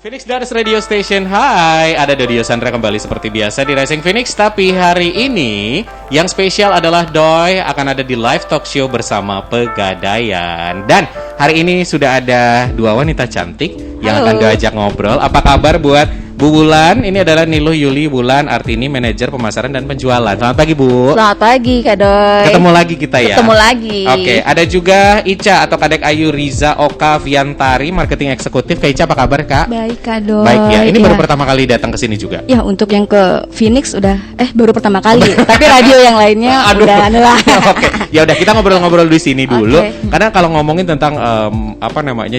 Phoenix Dance Radio Station, hai, ada Dodio Sandra kembali seperti biasa di Rising Phoenix. Tapi hari ini yang spesial adalah Doi akan ada di live talk show bersama Pegadaian. Dan hari ini sudah ada dua wanita cantik yang akan diajak ngobrol. Apa kabar buat Bu Wulan? Ini adalah Niluh Yuli Wulan Artini, manajer pemasaran dan penjualan. Selamat pagi Bu. Selamat pagi Kak Doi. Ketemu lagi kita ya. Ketemu lagi. Oke, ada juga Ica atau Kadek Ayu Riza Oka Viantari, marketing eksekutif. Kak Ica, apa kabar Kak? Baik Kak Doi. Baik ya. Ini baru pertama kali datang ke sini juga. Ya, untuk yang ke Phoenix udah baru pertama kali. Tapi radio yang lainnya udah lah. Oke. Ya udah, kita ngobrol-ngobrol di sini dulu. Okay. Karena kalau ngomongin tentang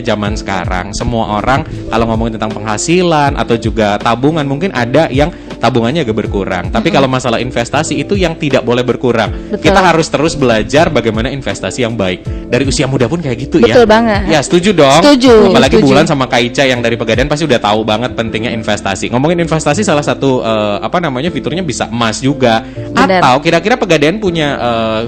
zaman sekarang, semua orang kalau ngomongin tentang penghasilan atau juga tabungan, mungkin ada yang tabungannya agak berkurang. Tapi kalau masalah investasi itu yang tidak boleh berkurang. Betul. Kita harus terus belajar bagaimana investasi yang baik. Dari usia muda pun kayak gitu. Betul ya. banget. Ya, setuju dong. Setuju. Apalagi Setuju. Bulan sama Kak Ica yang dari Pegadaian pasti udah tahu banget pentingnya investasi. Ngomongin investasi, salah satu fiturnya bisa emas juga. Benar. Atau kira-kira Pegadaian punya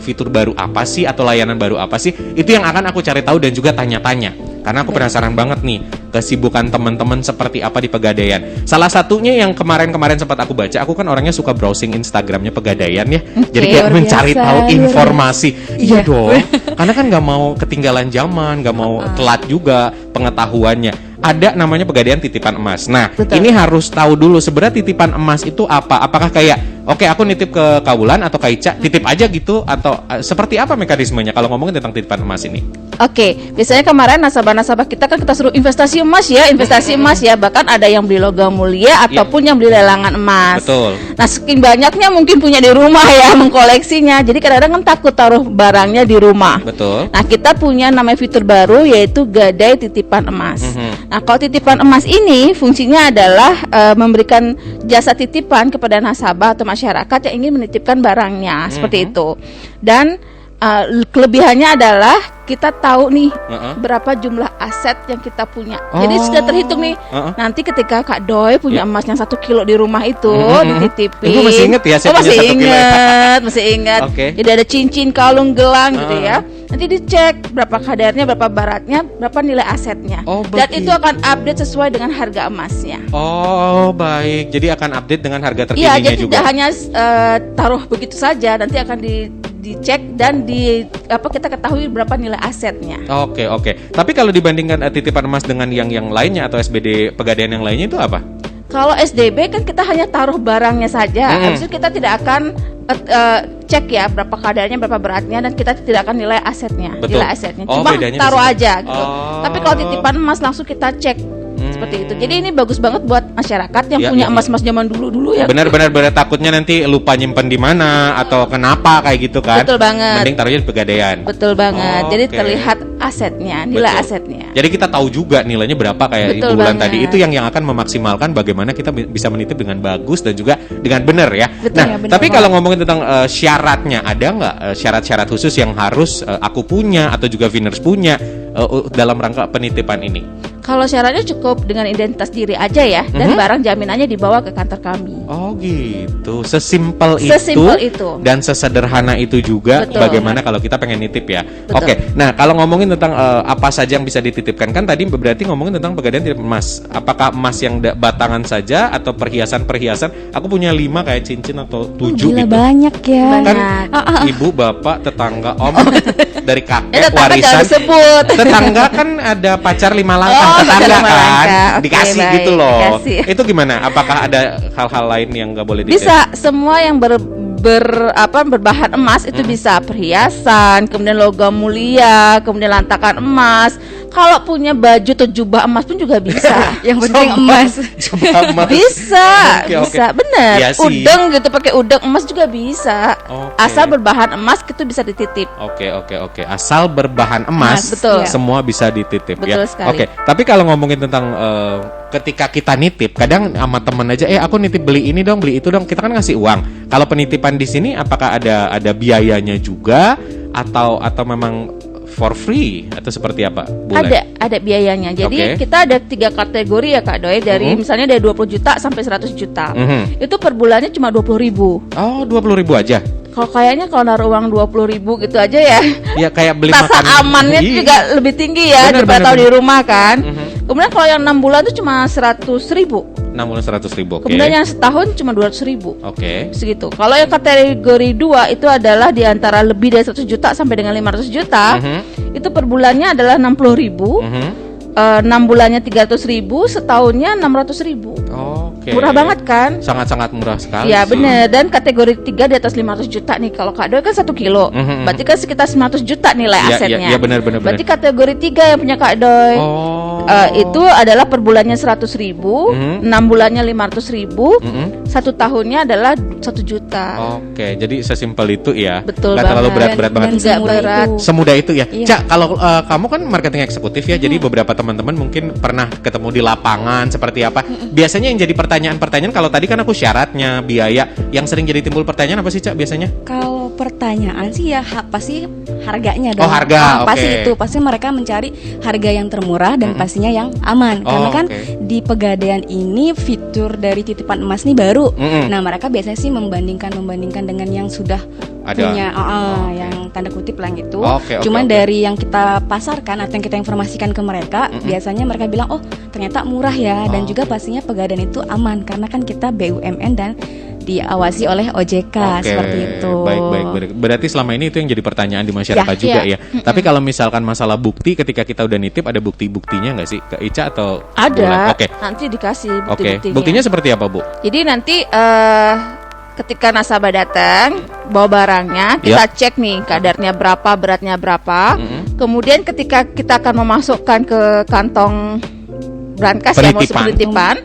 fitur baru apa sih atau layanan baru apa sih? Itu yang akan aku cari tahu dan juga tanya-tanya. Karena aku penasaran banget nih kesibukan teman-teman seperti apa di Pegadaian. Salah satunya yang kemarin sempat aku baca, aku kan orangnya suka browsing Instagramnya Pegadaian ya. Jadi kayak mencari tahu informasi. Iya dong. Karena kan nggak mau ketinggalan zaman, nggak mau telat juga pengetahuannya. Ada namanya Pegadaian Titipan Emas. Nah, Betul. ini harus tahu dulu sebenarnya titipan emas itu apa? Apakah kayak oke, aku nitip ke Kawulan atau Kak Ica, titip aja gitu, atau seperti apa mekanismenya kalau ngomongin tentang titipan emas ini? Oke, biasanya kemarin nasabah-nasabah kita kan kita suruh investasi emas ya, bahkan ada yang beli logam mulia ataupun yang beli lelangan emas. Betul. Nah, saking banyaknya mungkin punya di rumah ya, mengkoleksinya. Jadi kadang-kadang kan takut taruh barangnya di rumah. Betul. Nah, kita punya namanya fitur baru yaitu Gadai Titipan Emas. Nah, kalau titipan emas ini fungsinya adalah memberikan jasa titipan kepada nasabah atau masyarakat yang ingin menitipkan barangnya, seperti itu. Dan kelebihannya adalah kita tahu nih berapa jumlah aset yang kita punya. Jadi sudah terhitung nih. Nanti ketika Kak Doi punya emas yang 1 kilo di rumah itu dititipin. Ibu masih inget ya saya punya 1 kilo? Masih ingat. Okay. Jadi ada cincin, kalung, gelang gitu ya. Nanti dicek berapa kadarnya, berapa baratnya, berapa nilai asetnya. Dan itu akan update sesuai dengan harga emasnya. Oh, baik. Jadi akan update dengan harga Iya, terkininya jadi juga. tidak hanya taruh begitu saja, nanti akan dicek dan kita ketahui berapa nilai asetnya. Oke. Tapi kalau dibandingkan titipan emas dengan yang lainnya atau SBD Pegadaian yang lainnya itu apa? Kalau SDB kan kita hanya taruh barangnya saja. Habis itu kita tidak akan cek ya berapa kadarnya, berapa beratnya, dan kita tidak akan nilai asetnya. Betul. Nilai asetnya. Cuma bedanya taruh di situ. aja gitu. Tapi kalau titipan emas langsung kita cek. Seperti itu. Jadi ini bagus banget buat masyarakat yang punya emas-emas zaman dulu ya. Benar takutnya nanti lupa nyimpen di mana atau kenapa kayak gitu kan. Betul banget. Mending taruhnya di Pegadaian. Betul banget. Jadi Oke. terlihat asetnya, nilai asetnya. Jadi kita tahu juga nilainya berapa kayak Betul Ibu Bulan banget. tadi. Itu yang akan memaksimalkan bagaimana kita bisa menitip dengan bagus dan juga dengan benar ya. Betul, nah, ya, benar tapi banget. kalau ngomongin tentang syaratnya, ada nggak syarat-syarat khusus yang harus aku punya atau juga Viners punya dalam rangka penitipan ini? Kalau syaratnya cukup dengan identitas diri aja ya, dan barang jaminannya dibawa ke kantor kami. Oh gitu, sesimpel itu dan sesederhana itu juga. Betul. Bagaimana kalau kita pengen nitip ya? Betul. Oke, nah kalau ngomongin tentang apa saja yang bisa dititipkan, kan tadi berarti ngomongin tentang Pegadaian titip emas. Apakah emas yang batangan saja atau perhiasan-perhiasan? Aku punya 5 kayak cincin atau 7 Gila, gitu. banyak ya. Kan Banyak. ibu, bapak, tetangga, om dari kakek tetangga jangan warisan. disebut. Tetangga kan ada pacar 5 langkah, tetangga pacar 5 kan langkah. Oke, dikasih baik, gitu loh. dikasih. Itu gimana? Apakah ada hal-hal lain yang nggak boleh Bisa, semua yang berbahan emas itu bisa perhiasan, kemudian logam mulia, kemudian lantakan emas. Kalau punya baju atau jubah emas pun juga bisa. Yang penting emas. Bisa, Oke. bisa, bener. Iya sih. Udeng gitu, pakai udeng emas juga bisa. Oke. Asal berbahan emas itu bisa dititip. Oke. Asal berbahan emas, Betul. semua bisa dititip ya. Betul sekali. Oke. Tapi kalau ngomongin tentang ketika kita nitip, kadang sama temen aja, aku nitip beli ini dong, beli itu dong. Kita kan ngasih uang. Kalau penitipan di sini, apakah ada biayanya juga atau memang for free atau seperti apa? Ada biayanya. Jadi kita ada 3 kategori ya Kak Doi. Dari misalnya dari 20 juta sampai 100 juta. Itu per bulannya cuma 20.000. Oh, 20.000 aja. Kalau kayaknya kalau naruh uang 20.000 gitu aja ya. Ya kayak beli Rasa makanan. amannya Iya. juga lebih tinggi ya Bener, daripada tahu bener. di rumah kan. Kemudian kalau yang 6 bulan itu cuma 100.000. 6 bulan 100.000. Oke. Kemudian yang setahun cuma 200.000. Oke. Segitu. Kalau yang kategori 2 itu adalah di antara lebih dari 100 juta sampai dengan 500 juta. Itu per bulannya adalah 60.000. 6 bulannya 300.000, setahunnya 600.000. Oke. Murah banget kan? Sangat-sangat murah sekali. Ya sih. bener. Dan kategori 3 di atas 500 juta nih. Kalau Kak Doi kan 1 kilo, berarti kan sekitar 900 juta nilai Iya, asetnya. iya, benar. Berarti kategori 3 yang punya Kak Doi itu adalah per bulannya 100.000, 6 bulannya 500.000, 1 tahunnya adalah 1 juta. Oke, jadi sesimpel itu ya. Betul Nggak terlalu banget. berat-berat banget. Dan nggak berat. Semudah itu ya. Iya. Cak, kalau kamu kan marketing eksekutif ya, jadi beberapa teman-teman mungkin pernah ketemu di lapangan seperti apa. Biasanya yang jadi pertanyaan-pertanyaan, kalau tadi kan aku syaratnya, biaya, yang sering jadi timbul pertanyaan apa sih Cak biasanya? Kalau pertanyaan sih ya pasti harganya dong. Oh, harga, Pasti oke. itu, pasti mereka mencari harga yang termurah dan pastinya yang aman. Karena kan oke. di Pegadaian ini fitur dari titipan emas nih baru. Nah, mereka biasanya sih membandingkan dengan yang sudah Ada. punya yang tanda kutip lah gitu. Oke, Cuman oke. dari yang kita pasarkan atau yang kita informasikan ke mereka, biasanya mereka bilang, "Oh, ternyata murah ya." Dan juga pastinya Pegadaian itu aman karena kan kita BUMN dan diawasi oleh OJK Oke, seperti itu. Baik. Berarti selama ini itu yang jadi pertanyaan di masyarakat Ya, juga iya. ya. Tapi kalau misalkan masalah bukti, ketika kita udah nitip, ada bukti-buktinya nggak sih, Kak Ica atau Bulan? Ada. Oke. Nanti dikasih Oke. bukti-buktinya. Buktinya seperti apa, Bu? Jadi nanti ketika nasabah datang bawa barangnya, kita cek nih kadarnya berapa, beratnya berapa. Kemudian ketika kita akan memasukkan ke kantong brankas yang mau Penitipan. penitipan,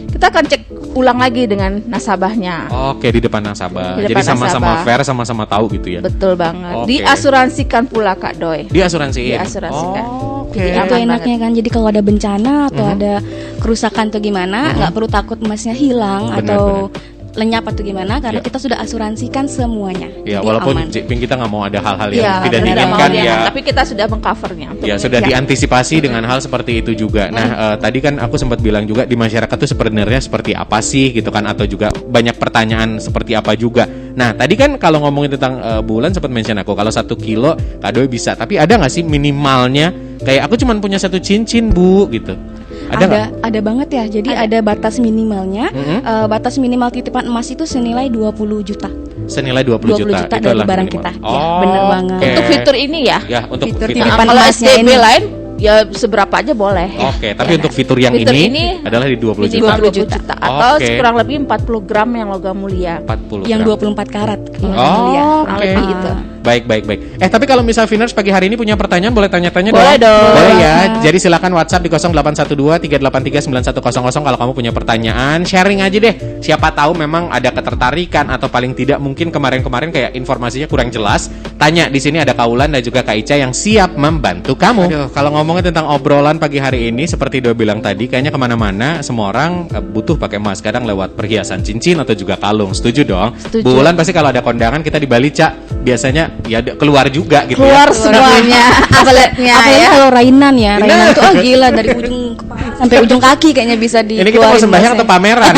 kita akan cek ulang lagi dengan nasabahnya. Oke, di depan nasabah. Di Jadi depan sama-sama nasabah. fair, sama-sama tahu gitu ya. Betul banget. Oke. Diasuransikan pula Kak Doi. Diasuransiin. Diasuransikan. Oke. Jadi Itu aman enaknya banget. kan, jadi kalau ada bencana atau ada kerusakan atau gimana, nggak perlu takut emasnya hilang Benar, atau lenyap atau gimana, karena Ya. kita sudah asuransikan semuanya. Ya, Jadi walaupun aman. Jeping kita nggak mau ada hal-hal yang Iya, tidak benar, diinginkan maunya. ya. Tapi kita sudah mengcovernya. Ya sudah diantisipasi dengan hal seperti itu juga. Nah, tadi kan aku sempat bilang juga di masyarakat tuh sebenarnya seperti apa sih gitu kan, atau juga banyak pertanyaan seperti apa juga. Nah, tadi kan kalau ngomongin tentang bulan sempat mention aku kalau 1 kilo Kak Doi bisa, tapi ada nggak sih minimalnya? Kayak aku cuma punya 1 cincin, Bu, gitu. Ada nggak? Ada banget ya. Jadi ada batas minimalnya. Batas minimal titipan emas itu senilai 20 juta. Senilai 20 juta. juta Itu dari adalah barang minimal. kita. Ya, bener banget. oke. Untuk fitur ini ya. Ya, untuk Fitur fitur. titipan Kalau emasnya STB ini. lain ya seberapa aja boleh. Oke, tapi Ya. untuk fitur yang Fitur ini adalah di 20 di juta. 20 juta. Atau Oke. kurang lebih 40 gram yang logam mulia. 40 Yang gram. 24 karat. Oh, mulia. kurang oke. lebih itu. Baik. Tapi kalau misal Viners pagi hari ini punya pertanyaan, boleh tanya-tanya Boleh dong. Boleh ya. Jadi silakan WhatsApp di 0812-383-9100 kalau kamu punya pertanyaan. Sharing aja deh. Siapa tahu memang ada ketertarikan atau paling tidak mungkin kemarin-kemarin kayak informasinya kurang jelas. Tanya, di sini ada Kak Ulan dan juga Kak Ica yang siap membantu kamu. Aduh, kalau ngomongin tentang obrolan pagi hari ini, seperti Doi bilang tadi, kayaknya kemana-mana semua orang butuh pakai emas. Kadang lewat perhiasan cincin atau juga kalung. Setuju dong? Setuju. Bu Ulan pasti kalau ada kondangan kita di Bali, Cak, biasanya ya keluar juga gitu Keluar ya. semuanya asetnya Apalagi ya. kalau rainan ya. Benar. Rainan itu gila dari ujung kepala sampai ujung kaki kayaknya bisa di. Ini kita mau sembahyang atau pameran?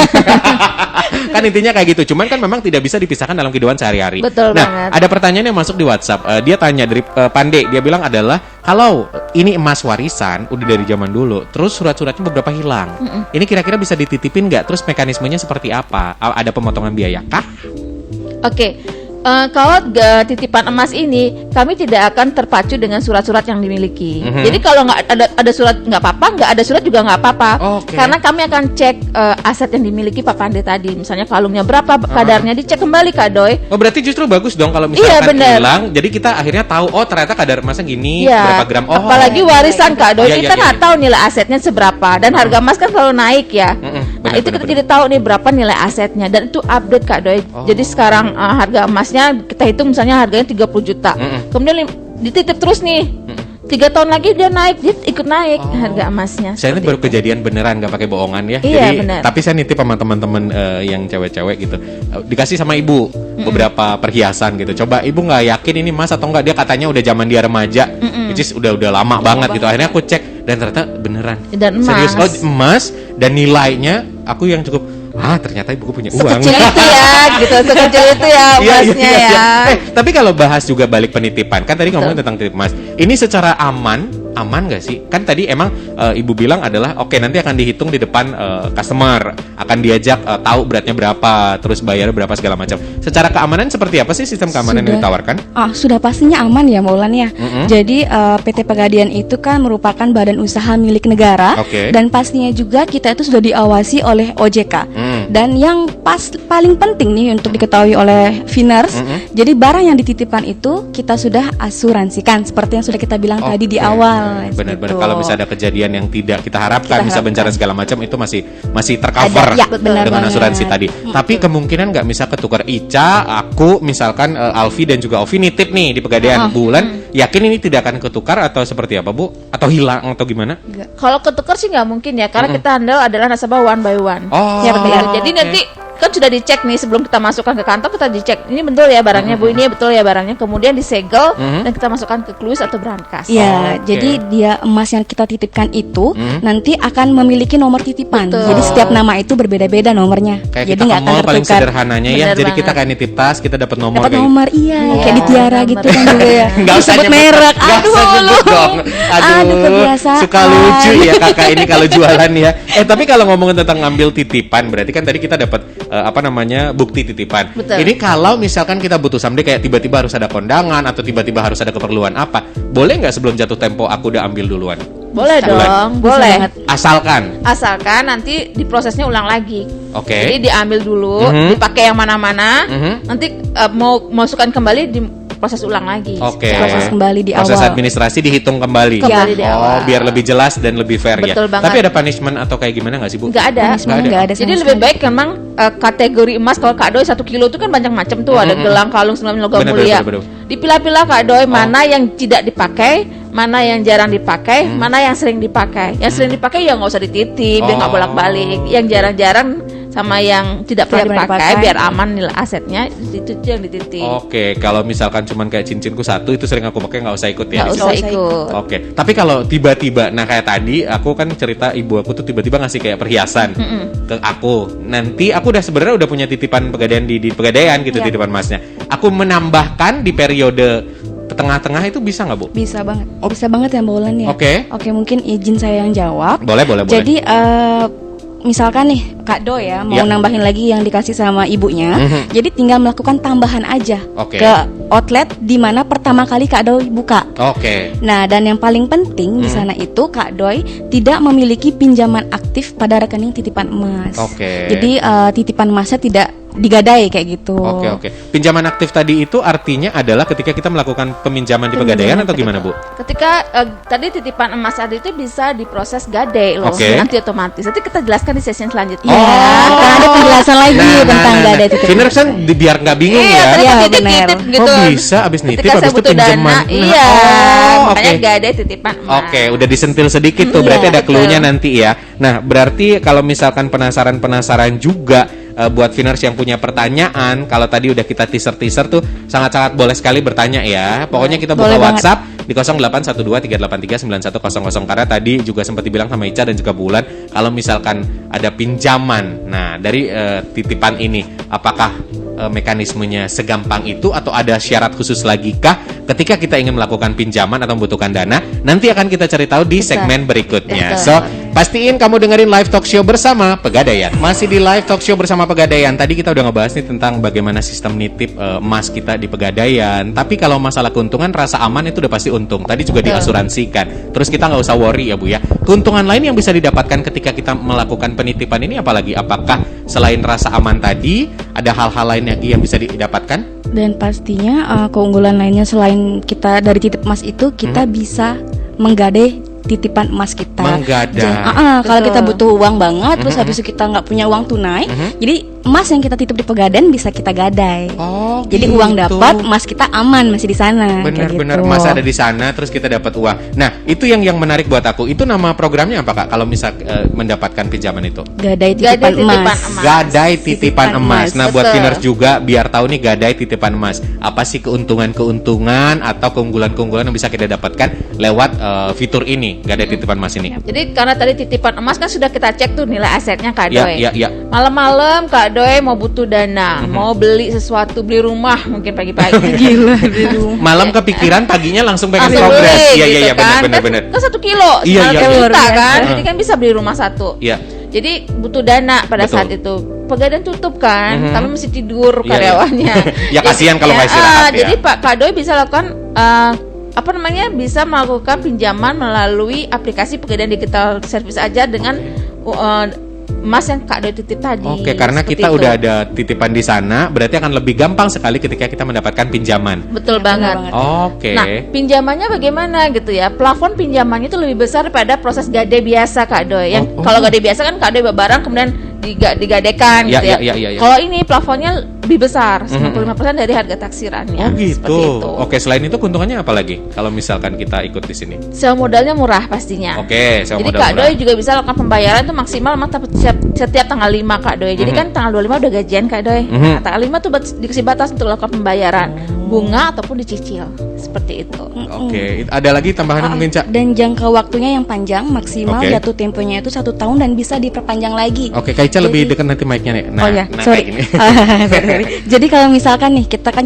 Kan intinya kayak gitu. Cuman kan memang tidak bisa dipisahkan dalam kehidupan sehari-hari. Betul nah, banget. ada pertanyaan yang masuk di WhatsApp. Dia tanya dari Pande. Dia bilang adalah kalau ini emas warisan udah dari zaman dulu, terus surat-suratnya beberapa hilang. Ini kira-kira bisa dititipin nggak? Terus mekanismenya seperti apa? Ada pemotongan biaya kah? Oke. Kalau titipan emas ini kami tidak akan terpacu dengan surat-surat yang dimiliki. Jadi kalau nggak ada surat nggak apa-apa, nggak ada surat juga nggak apa-apa. Oke. Karena kami akan cek aset yang dimiliki Pak Pande tadi. Misalnya kalungnya berapa kadarnya, dicek kembali Kak Doi. Oh, berarti justru bagus dong kalau Iya, misalkan bener. hilang. Jadi kita akhirnya tahu, oh ternyata kadar emasnya gini, Iya. berapa gram. Oh, Apalagi warisan Kak Doi, Iya, kita iya, nggak iya. tahu nilai asetnya seberapa dan harga emas kan selalu naik ya. Nah, bener, itu bener, kita jadi tahu nih berapa nilai asetnya dan itu update Kak Doi. Jadi sekarang harga emasnya kita hitung misalnya harganya 30 juta. Kemudian dititip terus nih. 3 tahun lagi dia naik, dia ikut naik harga emasnya. Saya ini Seperti baru itu. kejadian beneran, nggak pakai bohongan ya. Iya, Jadi, bener. tapi saya nitip sama teman-teman yang cewek-cewek gitu. Dikasih sama ibu beberapa perhiasan gitu. Coba ibu nggak yakin ini emas atau enggak? Dia katanya udah zaman dia remaja, which is udah lama banget gitu. Akhirnya aku cek dan ternyata beneran. Dan emas. Serius, oh emas dan nilainya aku yang cukup ternyata ibuku punya uang. Sekecil itu ya, gitu, sekecil itu ya emasnya ya. Tapi kalau bahas juga balik penitipan, kan tadi ngomongin tentang titip emas. Ini secara aman nggak sih? Kan tadi emang ibu bilang adalah oke, nanti akan dihitung di depan customer, akan diajak tahu beratnya berapa, terus bayar berapa segala macam. Secara keamanan seperti apa sih sistem keamanan yang ditawarkan? Sudah pastinya aman ya Maulan ya. Jadi PT Pegadaian itu kan merupakan badan usaha milik negara, dan pastinya juga kita itu sudah diawasi oleh OJK. Dan yang paling penting nih untuk diketahui oleh Finers, jadi barang yang dititipkan itu kita sudah asuransikan seperti yang sudah kita bilang tadi di awal. Benar-benar kalau misalnya ada kejadian yang tidak kita harapkan, bisa bencana segala macam, itu masih tercover dengan asuransi tadi. Tapi kemungkinan nggak bisa ketukar. Ica, aku misalkan Alfi dan juga Ovi nitip nih di Pegadaian bulan, yakin ini tidak akan ketukar atau seperti apa Bu? Atau hilang atau gimana? Kalau ketukar sih nggak mungkin ya, karena kita handle adalah nasabah one by one. Ya betul. Jadi nanti kan sudah dicek nih sebelum kita masukkan ke kantor, kita dicek ini betul ya barangnya Bu, ini betul ya barangnya, kemudian disegel dan kita masukkan ke kluis atau brankas. Ya, jadi dia emas yang kita titipkan itu nanti akan memiliki nomor titipan. Betul. Jadi setiap nama itu berbeda-beda nomornya. Kayak jadi kita nggak ke akan mall paling tertukar. sederhananya ya. Bener Jadi banget. kita kayak nitip tas, kita dapat nomor. Dapat nomor, kayak di Tiara gitu kan juga ya. Nggak usah Sebut nyebut merek. nggak usah nyebut dong. Aduh, kebiasaan. suka lucu ya kakak ini kalau jualan ya. Tapi kalau ngomongin tentang ngambil titipan, berarti kan tadi kita dapat bukti titipan. Betul. Ini kalau misalkan kita butuh someday kayak tiba-tiba harus ada kondangan atau tiba-tiba harus ada keperluan apa, boleh nggak sebelum jatuh tempo aku udah ambil duluan? Boleh dong, Bisa boleh. banget. Asalkan nanti diprosesnya ulang lagi. Oke. Jadi diambil dulu, dipakai yang mana-mana, nanti mau masukkan kembali di proses ulang lagi. Oke. Proses kembali di Proses awal. administrasi dihitung kembali. Kembali di awal. Biar lebih jelas dan lebih fair Betul ya. banget. Tapi ada punishment atau kayak gimana nggak sih Bu? Nggak ada. Nggak ada sama Jadi sekali. lebih baik memang kategori emas. Kalau Kak Doi 1 kilo itu kan banyak macam tuh, ada gelang, kalung, 9 logam Bener, mulia. bener. Dipilah-pilah Kak Doi mana yang tidak dipakai, mana yang jarang dipakai, mana yang sering dipakai. Yang sering dipakai ya nggak usah dititip, biar nggak bolak-balik. Yang jarang-jarang sama yang tidak pernah dipakai, biar aman nilai asetnya, itu yang dititip. Oke, kalau misalkan cuman kayak cincinku satu itu sering aku pakai, nggak usah ikut ya. Nggak di usah situ? ikut. Oke, tapi kalau tiba-tiba, nah kayak tadi aku kan cerita ibu aku tuh tiba-tiba ngasih kayak perhiasan ke aku. Nanti aku sebenarnya udah punya titipan Pegadaian di Pegadaian gitu, titipan emasnya. Aku menambahkan di periode tengah-tengah itu bisa nggak Bu? Bisa banget. Bisa banget ya Mbak Ulan ya. Oke, mungkin izin saya yang jawab. boleh. Jadi misalkan nih Kak Do ya mau nambahin lagi yang dikasih sama ibunya, jadi tinggal melakukan tambahan aja ke outlet di mana pertama kali Kak Doi buka. Nah, dan yang paling penting di sana itu Kak Doi tidak memiliki pinjaman aktif pada rekening titipan emas. Jadi titipan emasnya tidak digadai kayak gitu. Oke. Pinjaman aktif tadi itu artinya adalah ketika kita melakukan peminjaman di Pegadaian atau gimana Bu? Ketika tadi titipan emas tadi itu bisa diproses gadai loh, nanti otomatis. Nanti kita jelaskan di sesi selanjutnya. Karena ada penjelasan lagi tentang gadai titipan. Finers kan biar nggak bingung ya. Iya, titip gitu. Kok bisa abis nitip Ketika abis saya itu butuh pinjaman? dana, iya. Makanya gadai titipan emas. Oke, udah disentil sedikit tuh, berarti ada clue-nya nanti ya. Nah, berarti kalau misalkan penasaran juga buat Finers yang punya pertanyaan, kalau tadi udah kita teaser tuh sangat-sangat boleh sekali bertanya ya. Pokoknya kita buka WhatsApp di 0812-383-9100 karena tadi juga sempat dibilang sama Ica dan juga Bulan kalau misalkan ada pinjaman. Nah, dari titipan ini apakah mekanismenya segampang itu atau ada syarat khusus lagi kah ketika kita ingin melakukan pinjaman atau membutuhkan dana? Nanti akan kita cari tahu di segmen berikutnya. So, pastiin kamu dengerin live talk show bersama Pegadaian. Masih di live talk show bersama Pegadaian. Tadi kita udah ngebahas nih tentang bagaimana sistem nitip emas kita di Pegadaian. Tapi kalau masalah keuntungan, rasa aman itu udah pasti untung. Tadi juga diasuransikan. Terus kita nggak usah worry ya Bu ya. Keuntungan lain yang bisa didapatkan ketika kita melakukan penitipan ini apalagi? Apakah selain rasa aman tadi ada hal-hal lain lagi yang bisa didapatkan? Dan pastinya keunggulan lainnya selain kita dari titip emas itu kita bisa menggadai titipan emas kita. Menggadai. Kalau kita butuh uang banget, terus habis itu kita nggak punya uang tunai, jadi emas yang kita titip di Pegadaian bisa kita gadai. Oh, jadi gitu. uang dapat, emas kita aman masih di sana. Benar-benar gitu. emas ada di sana, terus kita dapat uang. Nah, itu yang menarik buat aku. Itu nama programnya apa, Kak? Kalau misal mendapatkan pinjaman itu? Gadai titipan emas. Gadai titipan emas. Nah, buat Betul. Pinners juga biar tahu nih gadai titipan emas. Apa sih keuntungan-keuntungan atau keunggulan-keunggulan yang bisa kita dapatkan lewat fitur ini, gadai titipan emas ini? Jadi karena tadi titipan emas kan sudah kita cek tuh nilai asetnya Kak Doi. Ya. Malam-malam Kak Doi mau butuh dana, mau beli sesuatu, beli rumah mungkin pagi-pagi. Gila, beli rumah. Malam kepikiran, paginya langsung pengen Langsung progres. beli, Iya, gitu kan. benar. Kan 1 kilo, Iya, sekali iya. juta kan. Iya. Jadi kan bisa beli rumah 1. Iya. Jadi butuh dana pada Betul. saat itu. Pegadaian tutup kan, tapi mesti tidur Iya, karyawannya. Ya, kasihan kalau nggak istirahat ya. Jadi Pak Kak Doi bisa lakukan bisa melakukan pinjaman melalui aplikasi Pegadaian Digital Service aja dengan emas yang Kak Doi titip tadi. Oke, karena Seperti kita itu. udah ada titipan di sana, berarti akan lebih gampang sekali ketika kita mendapatkan pinjaman. Betul banget. Oke. Nah, pinjamannya bagaimana gitu ya? Plafon pinjamannya itu lebih besar daripada proses gadai biasa Kak Doi. Yang kalau gadai biasa kan Kak Doi barang kemudian digadekan Ya, gitu ya. ya. Kalau ini plafonnya lebih besar, 95% dari harga taksirannya. Oh gitu. Seperti itu. Oke, selain itu keuntungannya apa lagi? Kalau misalkan kita ikut di sini. Sewa modalnya murah pastinya. Oke, sewa Jadi modal Kak murah. Doi juga bisa lakukan pembayaran itu maksimal setiap tanggal 5 Kak Doi. Jadi kan tanggal 25 udah gajian Kak Doi. Nah, tanggal 5 tuh dikasih batas untuk lakukan pembayaran bunga ataupun dicicil. Seperti itu. Oke, ada lagi tambahan mungkin, Cak? Dan jangka waktunya yang panjang, maksimal Oke. jatuh temponya itu 1 tahun dan bisa diperpanjang lagi. Oke, Kak Ica lebih Jadi- dekat nanti mic-nya nih. oh ya, kayak sorry. gini. Sorry. Jadi kalau misalkan nih kita kan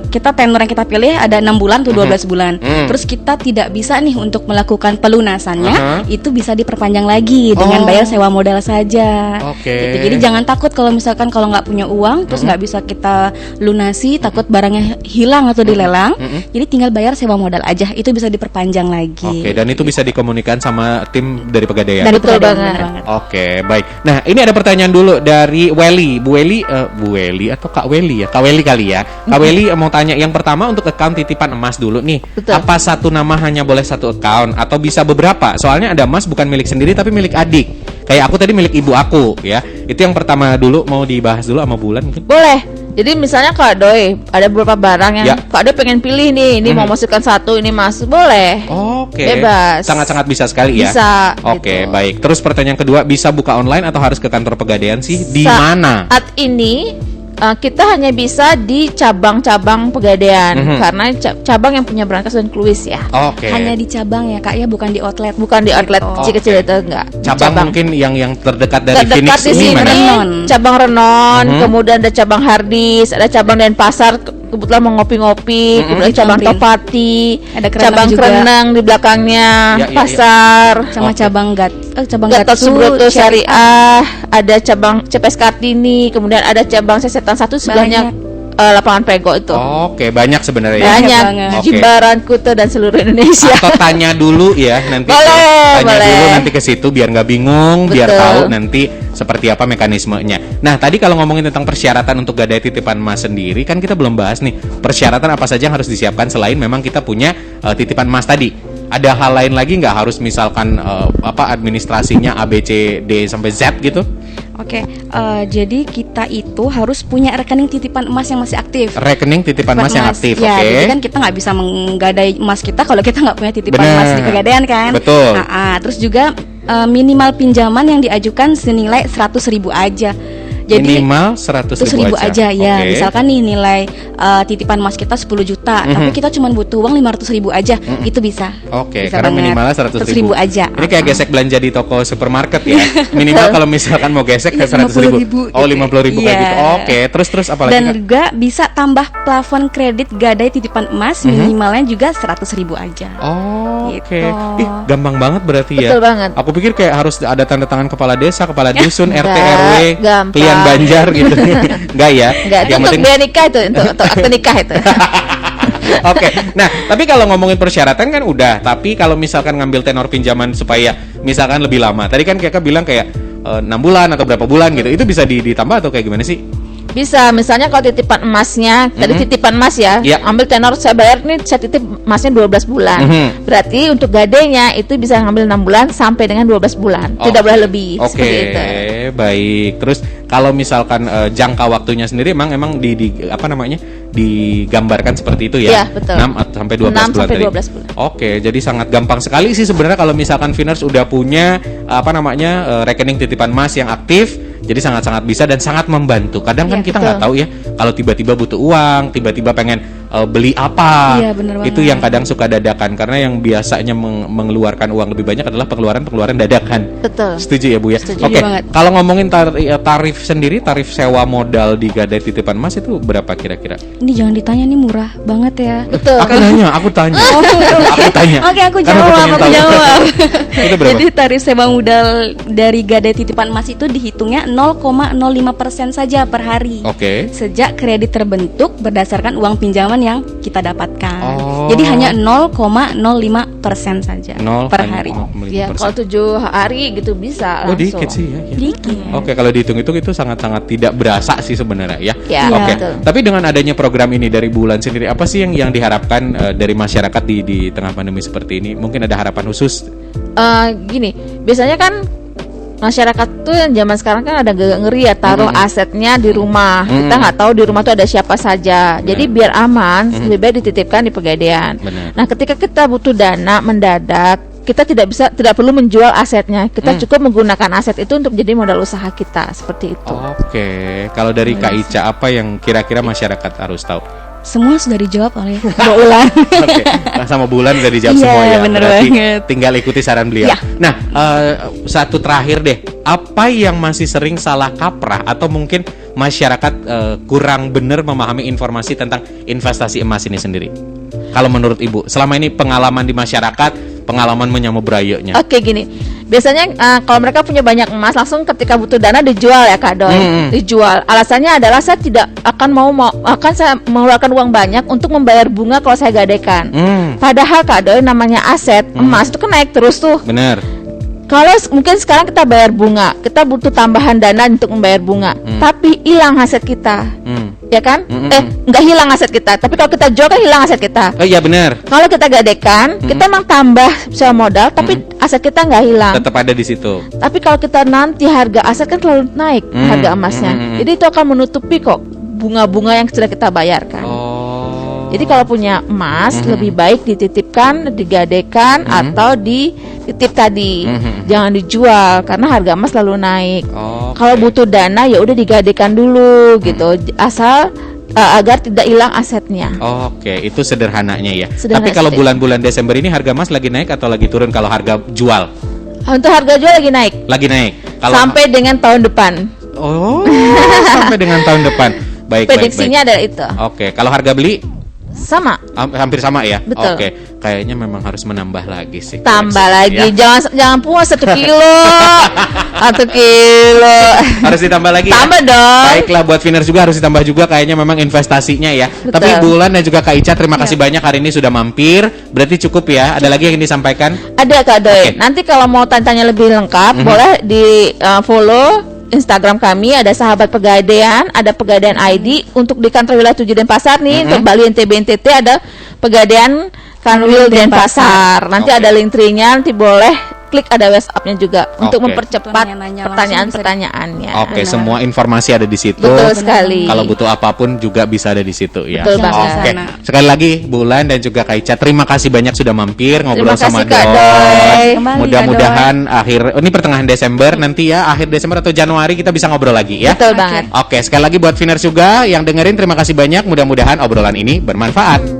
kita tenor yang kita pilih ada 6 bulan atau 12 bulan. Terus kita tidak bisa nih untuk melakukan pelunasannya, itu bisa diperpanjang lagi dengan bayar sewa modal saja. Oke. Gitu. Jadi jangan takut kalau misalkan kalau nggak punya uang terus nggak bisa kita lunasi, takut barangnya hilang atau dilelang. Jadi tinggal bayar sewa modal aja, itu bisa diperpanjang lagi. Oke, dan itu bisa dikomunikasikan sama tim dari Pegadaian. Dari Betul Pegadaian, banget. benar banget. Oke, baik. Nah, ini ada pertanyaan dulu dari Welly. Bu Welly atau Kak Welly ya? Kak Welly kali ya. Kak Welly mau tanya yang pertama untuk account titipan emas dulu nih. Betul. Apa satu nama hanya boleh satu account atau bisa beberapa? Soalnya ada emas bukan milik sendiri tapi milik adik. Kayak aku tadi milik ibu aku ya. Itu yang pertama dulu mau dibahas dulu sama Bulan mungkin. Boleh. Jadi misalnya Kak Doi ada beberapa barang yang Ya. Kak Doi pengen pilih nih, ini mau masukkan satu, ini masuk, boleh. Oke. Bebas. Sangat-sangat bisa sekali ya. Bisa, Oke, gitu. baik. Terus pertanyaan kedua, bisa buka online atau harus ke kantor Pegadaian sih? Di Saat mana? ini kita hanya bisa di cabang-cabang Pegadaian karena cabang yang punya berangkas dan kluis ya. Oke. Hanya di cabang ya Kak ya, bukan di outlet. Bukan di outlet Gitu. kecil-kecil itu enggak. Di Cabang mungkin yang terdekat dari terdekat Phoenix di ini sini mana? Renon. cabang Renon, kemudian ada cabang Hardis, ada cabang Denpasar kebetulan mau ngopi-ngopi, kemudian cabang Tamrin. Topati, Ada Kerenang cabang juga. Kerenang di belakangnya, Ya. pasar, Sama Oke. cabang cabang Gatot Gatsu, Subroto Syariah, ada cabang CPS Kartini, kemudian ada cabang Sesetan 1 sebelahnya lapangan Pego itu. Oke, banyak sebenarnya ya. Banyak, banget. Oke. Jimbaran, Kuta dan seluruh Indonesia. Atau tanya dulu ya nanti. Boleh, tanya boleh. dulu nanti ke situ biar nggak bingung, biar Betul. tahu nanti seperti apa mekanismenya. Nah, tadi kalau ngomongin tentang persyaratan untuk gadai titipan emas sendiri, kan kita belum bahas nih persyaratan apa saja yang harus disiapkan selain memang kita punya titipan emas tadi. Ada hal lain lagi nggak, harus misalkan administrasinya A B C D sampai Z gitu? Oke, jadi kita itu harus punya rekening titipan emas yang masih aktif. Rekening titipan emas yang aktif, ya, oke. jadi kan kita nggak bisa menggadai emas kita kalau kita nggak punya titipan Bener. emas di Pegadaian kan. Betul. Terus juga minimal pinjaman yang diajukan senilai 100.000 aja. Jadi minimal 100.000 aja ya. Oke. Misalkan nih nilai titipan emas kita 10 juta, tapi kita cuma butuh uang 500.000 aja, itu bisa. Oke, Bisa karena banget. minimalnya 100.000 aja. Ini kayak gesek belanja di toko supermarket ya. Minimal kalau misalkan mau gesek kayak 100.000. 50.000 Oh, 50.000 kayak Iya. gitu. Oke, terus apa lagi? Dan Kak? juga bisa tambah plafon kredit gadai titipan emas, minimalnya juga 100.000 aja. Oh, oke. Gitu. Ih, gampang banget berarti ya. Betul banget. Aku pikir kayak harus ada tanda tangan kepala desa, kepala dusun, RT, Enggak, RW, gampang. klien Banjar gitu. Enggak ya? Enggak, itu Yang untuk penting biaya nikah itu, untuk akte nikah itu. Oke, nah tapi kalau ngomongin persyaratan kan udah. Tapi kalau misalkan ngambil tenor pinjaman supaya misalkan lebih lama, tadi kan Kakak bilang kayak 6 bulan atau berapa bulan gitu, itu bisa ditambah atau kayak gimana sih? Bisa, misalnya kalau titipan emasnya, tadi titipan emas ya, ambil tenor saya bayar nih, saya titip emasnya 12 bulan. Berarti untuk gadainya itu bisa ngambil 6 bulan sampai dengan 12 bulan. Tidak boleh lebih. Oke, baik. Terus kalau misalkan jangka waktunya sendiri emang digambarkan seperti itu ya? Iya, betul. 6 sampai 12 bulan sampai tadi. 12 bulan. Oke, jadi sangat gampang sekali sih sebenarnya kalau misalkan Viners udah punya rekening titipan emas yang aktif. Jadi sangat-sangat bisa dan sangat membantu. Kadang kan kita nggak tahu ya, kalau tiba-tiba butuh uang, tiba-tiba pengen beli apa. Iya, bener itu banget. yang kadang suka dadakan, karena yang biasanya mengeluarkan uang lebih banyak adalah pengeluaran dadakan. Betul. Setuju ya Bu ya? Setuju Oke, banget. kalau ngomongin tarif sendiri, tarif sewa modal di Gadai Titipan Emas itu berapa kira-kira? Ini jangan ditanya, nih murah banget ya. Betul. Aku tanya. Aku tanya. Oke, aku Karena jawab. pengen tahu. Itu berapa? Jadi tarif sewa modal dari Gadai Titipan Emas itu dihitungnya 0,05% saja per hari. Oke. Sejak kredit terbentuk berdasarkan uang pinjaman yang kita dapatkan. Oh. Jadi hanya 0,05% saja per hari. Ya, kalau 7 hari gitu bisa langsung. Dikit sih ya. Dikit. Oke, kalau dihitung-hitung itu sangat-sangat tidak berasa sih sebenarnya ya. Ya, Oke. betul. Tapi dengan adanya program ini dari Bulan sendiri, apa sih yang diharapkan dari masyarakat di tengah pandemi seperti ini? Mungkin ada harapan khusus? Gini, biasanya kan masyarakat tuh yang zaman sekarang kan ada agak ngeri ya, taruh asetnya di rumah. Kita nggak tahu di rumah tuh ada siapa saja. Jadi biar aman, lebih baik dititipkan di Pegadaian. Benar. Nah, ketika kita butuh dana mendadak, kita tidak perlu menjual asetnya. Kita cukup menggunakan aset itu untuk jadi modal usaha kita, seperti itu. Oke, kalau dari Kak Ica, apa yang kira-kira masyarakat harus tahu? Semua sudah dijawab oleh Mbak Ulan. Oke, sama Bulan udah dijawab Iya, semua ya. bener Berarti banget. tinggal ikuti saran beliau. Ya. Nah, satu terakhir deh, apa yang masih sering salah kaprah atau mungkin masyarakat kurang benar memahami informasi tentang investasi emas ini sendiri? Kalau menurut Ibu, selama ini pengalaman di masyarakat, pengalaman menyamu berayoknya. Oke, gini. Biasanya kalau mereka punya banyak emas, langsung ketika butuh dana dijual ya Kak Doi. Dijual. Alasannya adalah saya tidak akan akan saya mengeluarkan uang banyak untuk membayar bunga kalau saya gadaikan. Padahal Kak Doi, namanya aset emas itu kan naik terus tuh. Bener. Kalau mungkin sekarang kita bayar bunga, kita butuh tambahan dana untuk membayar bunga, tapi hilang aset kita, ya kan? Nggak hilang aset kita, tapi kalau kita jual kan hilang aset kita. Oh iya benar. Kalau kita gadaikan, kita emang tambah sewa modal, tapi aset kita nggak hilang. Tetap ada di situ. Tapi kalau kita nanti harga aset kan selalu naik harga emasnya, jadi itu akan menutupi kok bunga-bunga yang sudah kita bayarkan. Jadi kalau punya emas lebih baik dititipkan, digadaikan atau dititip tadi. Jangan dijual karena harga emas selalu naik. Kalau butuh dana ya udah digadaikan dulu gitu. Asal agar tidak hilang asetnya. Oke, itu sederhananya ya. Sederhana Tapi kalau sedikit. bulan-bulan Desember ini harga emas lagi naik atau lagi turun kalau harga jual? Untuk harga jual lagi naik. Lagi naik. Kalau Sampai dengan tahun depan. sampai dengan tahun depan. Baik, Prediksinya adalah itu. Oke, kalau harga beli Sama. hampir sama ya. Betul. Oke, kayaknya memang harus menambah lagi sih. Tambah koleksinya, lagi. ya. Jangan puas 1 kilo. 1 kilo. Harus ditambah lagi. Tambah ya? dong. Baiklah, buat Viners juga harus ditambah juga kayaknya memang investasinya ya. Betul. Tapi Bulan dan juga Kak Ica, terima kasih banyak hari ini sudah mampir. Berarti cukup ya. Ada lagi yang disampaikan? Ada Kak Doi. Oke. Nanti kalau mau tanya lebih lengkap, boleh di follow Instagram kami, ada Sahabat Pegadaian, ada Pegadaian ID. Untuk di kantor wilayah 7 Denpasar nih, untuk Bali, NTB, NTT ada Pegadaian Kanwil Denpasar. Nanti Oke. ada link tree-nya, nanti boleh klik, ada WhatsApp-nya juga untuk Oke. mempercepat Nanya-nanya pertanyaan-pertanyaannya. Oke, Nah, semua informasi ada di situ. betul sekali. Kalau butuh apapun juga bisa ada di situ ya. Betul banget. Oke. Sana. Sekali lagi Bulan dan juga Kak Ica, terima kasih banyak sudah mampir ngobrol Terima sama kasih, Kak Doi. Doi. Kembali, Mudah-mudahan ini pertengahan Desember nanti ya, akhir Desember atau Januari kita bisa ngobrol lagi ya. Betul banget. Oke, sekali lagi buat Viners juga yang dengerin terima kasih banyak. Mudah-mudahan obrolan ini bermanfaat.